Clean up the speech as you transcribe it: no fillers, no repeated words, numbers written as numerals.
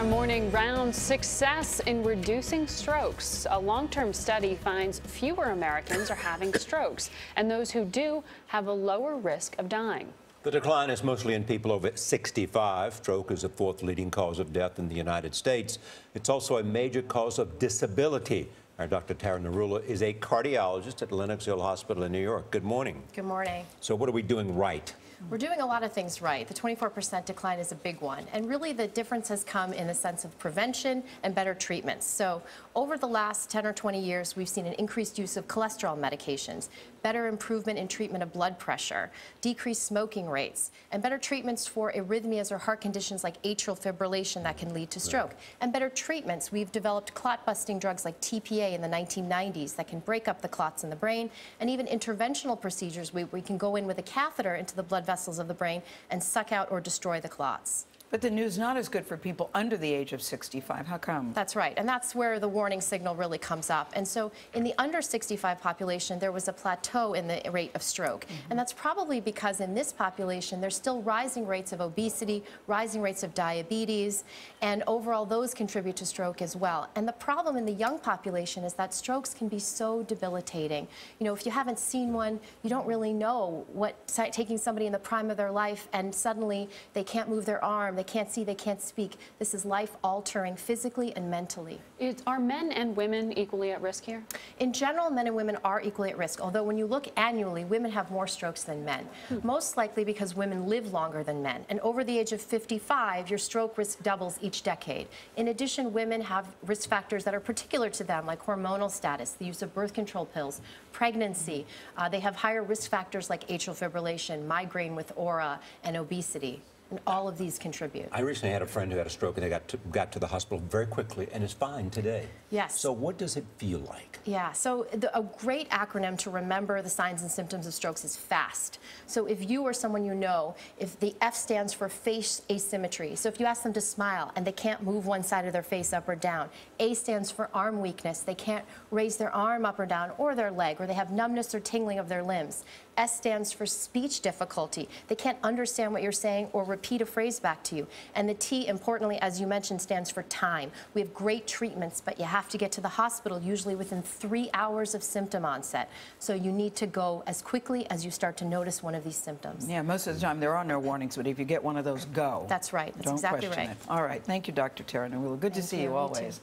our morning round, success in reducing strokes. A long-term study finds fewer Americans are having strokes, and those who do have a lower risk of dying. The decline is mostly in people over 65. Stroke is the fourth leading cause of death in the United States. It's also a major cause of disability. Our Dr. Tara Narula is a cardiologist at Lenox Hill Hospital in New York. Good morning. Good morning. So what are we doing right? We're doing a lot of things right. The 24% decline is a big one. And really the difference has come in the sense of prevention and better treatments. So over the last 10 or 20 years, we've seen an increased use of cholesterol medications, better improvement in treatment of blood pressure, decreased smoking rates, and better treatments for arrhythmias or heart conditions like atrial fibrillation that can lead to stroke. And better treatments. We've developed clot-busting drugs like TPA in the 1990s that can break up the clots in the brain, and even interventional procedures where we can go in with a catheter into the blood vessels of the brain and suck out or destroy the clots. But the news not as good for people under the age of 65. How come? That's right, and that's where the warning signal really comes up. And so in the under 65 population, there was a plateau in the rate of stroke. And that's probably because in this population, there's still rising rates of obesity, rising rates of diabetes, and overall those contribute to stroke as well. And the problem in the young population is that strokes can be so debilitating. You know, if you haven't seen one, you don't really know what taking somebody in the prime of their life and suddenly they can't move their arm, they can't see, they can't speak. This is life-altering physically and mentally. Are men and women equally at risk here? In general, men and women are equally at risk, although when you look annually, women have more strokes than men. Most likely because women live longer than men. And over the age of 55, your stroke risk doubles each decade. In addition, women have risk factors that are particular to them, like hormonal status, the use of birth control pills, pregnancy. They have higher risk factors like atrial fibrillation, migraine with aura, and obesity. And all of these contribute. I recently had a friend who had a stroke and they got to the hospital very quickly and is fine today. Yes. So what does it feel like? Yeah, so a great acronym to remember the signs and symptoms of strokes is FAST. So if you or someone you know, if the F stands for face asymmetry, so if you ask them to smile and they can't move one side of their face up or down, A stands for arm weakness, they can't raise their arm up or down or their leg, or they have numbness or tingling of their limbs. S stands for speech difficulty, they can't understand what you're saying or repeat a phrase back to you. And the T, importantly, as you mentioned, stands for time. We have great treatments, but you have to get to the hospital usually within 3 hours of symptom onset. So you need to go as quickly as you start to notice one of these symptoms. Yeah, most of the time there are no warnings, but if you get one of those, go. That's right. That's Don't exactly question right. it. All right. Thank you, Dr. Tara Narula. Good to see you always.